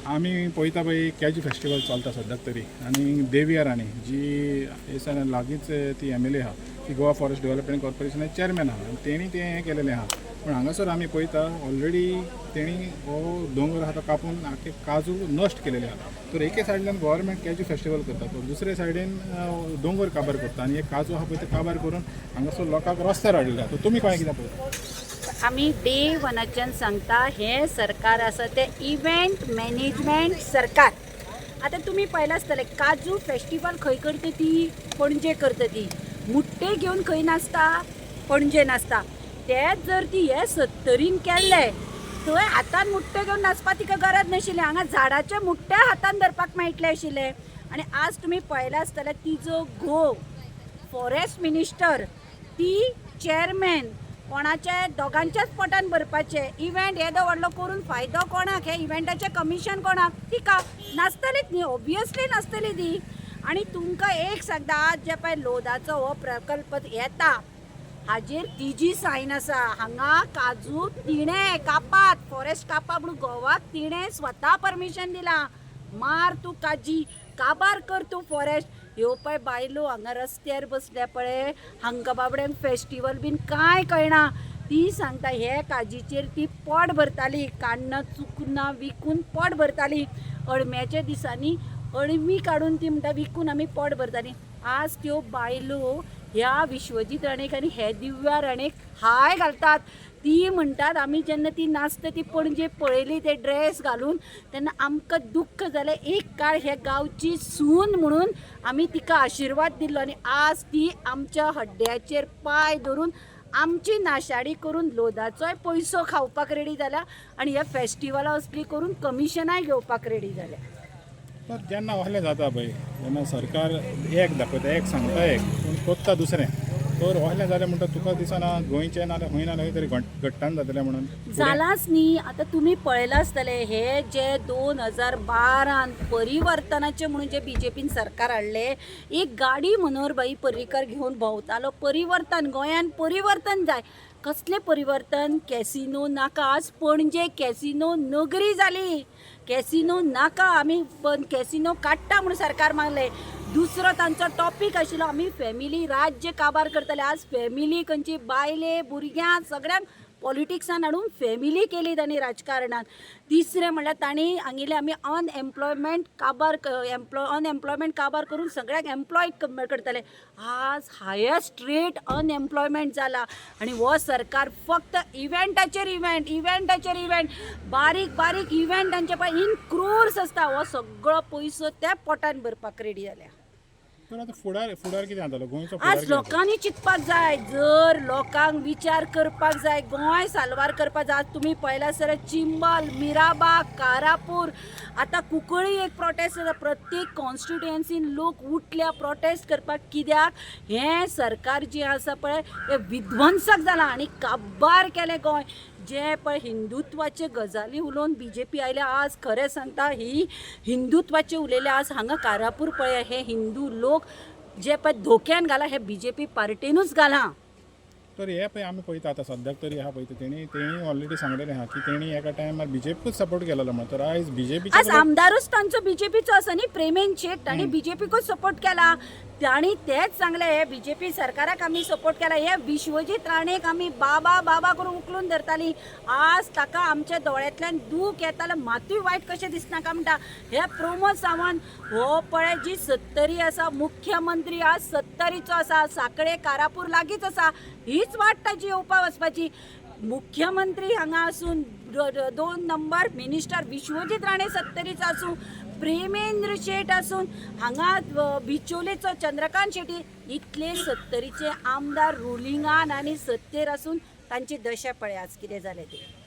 आम्ही पळयता पळय कॅजी फेस्टिवल चलता सद्याक तरी आनी देविया राणी जी एसान लागींच ती एम.एल.ए. आहा ती गोवा फॉरेस्ट डेव्हलपमेंट कॉर्पोरेशनाचे चेअरमॅन आहा आनी तेणी तें हें केलेलें आहा. पण हांगासर आमी पळयता ऑलरेडी तेणी हो दोंगर आहा तो कापून आख्खे काजू नश्ट केलेले आहा. तर एके सायडीन गोवोरमेंट कॅजी फेस्टिवल करता तर दुसरे सायडीन दोंगर काबार करता आनी हे काजू आहा पळय ते काबार करून हांगासर लोकांक रस्त्यार हाडिल्ल्या. तर तुमी कशें कित्याक पळयता? आम्ही डे वनाच्यान सांगता हे सरकार आसा ते इव्हेंट मॅनेजमेंट सरकार. आता तुम्ही पळयलां आसतलें काजू फेस्टिवल खंय करता ती पणजे करता ती. मुट्टे घेवन खंय नाचता पणजे नाचता. तेच जर ती हे 70रीन केल्ले थंय हातान मुट्टे घेवन नाचपाक तिका गरज नाशिल्ली. हांगा झाडाचे मुट्टे हातान धरपाक मेळटले आशिल्ले. आनी आज तुम्ही पळयलां आसतलें तिजो घोव फॉरेस्ट मिनिस्टर ती चेअरमॅन कोणाचे दोगांच्याच पोटान भरपाचे. इव्हेंट येदो व्हडलो करून फायदो कोणाक? हे इव्हेंटाचें कमिशन कोणाक? तिका. नाचतलीच न्ही, ऑब्वियसली नाचतली ती. आनी तुमकां एक सांगता आज जे पळय लोदाचो हो प्रकल्प येता हाजेर तिजी सायन आसा. हांगा काजू तिणें कापात फॉरेस्ट कापा म्हणून गोवाक तिणें स्वता परमिशन दिलां. मार तूं काजी, काबार कर तूं फॉरेस्ट. ह्यो पळय बायलो हांगा रस्त्यार बसल्या पळय हांकां बाबड्यांक फेस्टिवल बीन कांय कळना. ती सांगता हे काजीचेर ती पोट भरताली, काण्णां चुकून विकून पोट भरताली. अळम्याच्या दिसांनी अळमी काडून ती म्हणटा विकून आमी पोट भरताली. आज त्यो बायलो ह्या विश्वजीत राणेक आनी हे दिव्या राणेक हाय घालतात. ती म्हणटात आमी जेन्ना ती नाचता ती पणजे पळयली ते ड्रेस घालून तेन्ना आमकां दुख्ख जालें. एक काळ हे गांवची सून म्हणून आमी तिका आशिर्वाद दिल्लो आनी आज ती आमच्या हड्ड्याचेर पांय धरून आमची नाशाडी करून लोदाचोय पयसो खावपाक रेडी जाल्या आनी ह्या फेस्टिवला असली करून कमिशनाय घेवपाक रेडी जाल्या. तर जेन्ना असलें जाता पळय जेन्ना सरकार एक दाखयता एक सांगता एक पूण कोत्ता दुसरें तर असलें जालें म्हणटा तुका दिसना गोंयचें नाल्यार खंय ना खंय तरी घट्टान जातलें म्हणून जालांच न्ही. आता तुम्ही पळयलां आसतलें हे जे 2012 परिवर्तनाचे म्हणून जे बीजेपीन सरकार हाडले एक गाडी मनोहरभाई पर्रीकर घेवन भोंवतालो. परिवर्तन गोंयान परिवर्तन जाय. कसलें परिवर्तन? कॅसिनो नाका. आज पणजे कॅसिनो नगरी जाली. कॅसिनो नाका आमी कॅसिनो काडटा म्हणून सरकार मागले. दुसरो तांचो टॉपीक आशिल्लो आमी फॅमिली राज्य काबार करतले. आज फॅमिली खंयची बायले भुरग्यां सगळ्यांक पॉलिटिक्सान हाडून फॅमिली केली तांणी राजकारणात. तिसरें म्हणल्यार तांणी सांगिल्लें आमी अनएम्प्लॉयमेंट काबार करून सगळ्यांक एम्प्लॉय करतले. आज हायेस्ट रेट अनएम्प्लॉयमेंट जाला आनी हो सरकार फक्त इव्हेंटाचेर इव्हेंट बारीक बारीक इव्हेंटांचे पळय इन क्रोर्स आसता. हो सगळो पयसो त्या पोटान भरपाक रेडी जाल्या. तर आतां फुडार कितें जातलो गोंयचो? आज लोकांनी चिंतपाक जाय. जर लोकांक विचार करपाक जाय गोंय साल्वार करपाक जाय. आज तुमी पळयलां आसतलें चिंबल, मिराबाग, कारापूर आतां कुंकळी एक प्रोटेस्ट जाता. प्रत्येक कॉन्स्टिट्युएन्सीन लोक उठल्या प्रोटेस्ट करपाक. कित्याक हें सरकार जें आसा पळय हें विध्वंसक जालां आनी काबार केलें गोंय. जे पळय हिंदुत्वाचे गजाली उलोवन बीजेपी आयल्या. आज खरें सांगता ही हिंदुत्वाचे उलयले. आज हांगा कारापूर पळय हे हिंदू लोक जे पळय धोक्यान घाला हे बीजेपी पार्टीनूच घाला. तर हे पळय आमी पळयता आतां सद्याक तरी आहा पळय तेणी ऑलरेडी सांगलेलें आहा की तेणी एका टायमार बीजेपीकूच सपोर्ट केलेलो म्हणून. तर आयज बीजेपीचे आज आमदारूच तांचो बीजेपीचो आसा न्ही प्रेमेन शेट तांणी बीजेपीकूच सपोर्ट केला. तांणी तेच सांगले हे बीजेपी सरकाराक आमी सपोर्ट केला. हे विश्वजीत राणेक आमी बाबा बाबा करून उखलून धरताली. आज ताका आमच्या दोळ्यांतल्यान दूख येतालें. मातूय वायट कशें दिसना काय म्हणटा. हे प्रमोद सावंत हो पळय जी 70री आसा मुख्यमंत्री आज 70रीचो आसा. साखळे कारापूर लागींच आसा. हीच वाट ताची येवपा वचपाची. मुख्यमंत्री हांगा आसून 2 नंबर मिनिस्टर विश्वजीत राणे 70रीचो आसूं, प्रेमेंद्र शेट आसून हांगा बिचोलेचो चंद्रकांत शेट्टी इतले 70रीचे आमदार रुलिंगान आनी सत्तेर आसून तांची दशा पळय आज कितें जालें तें.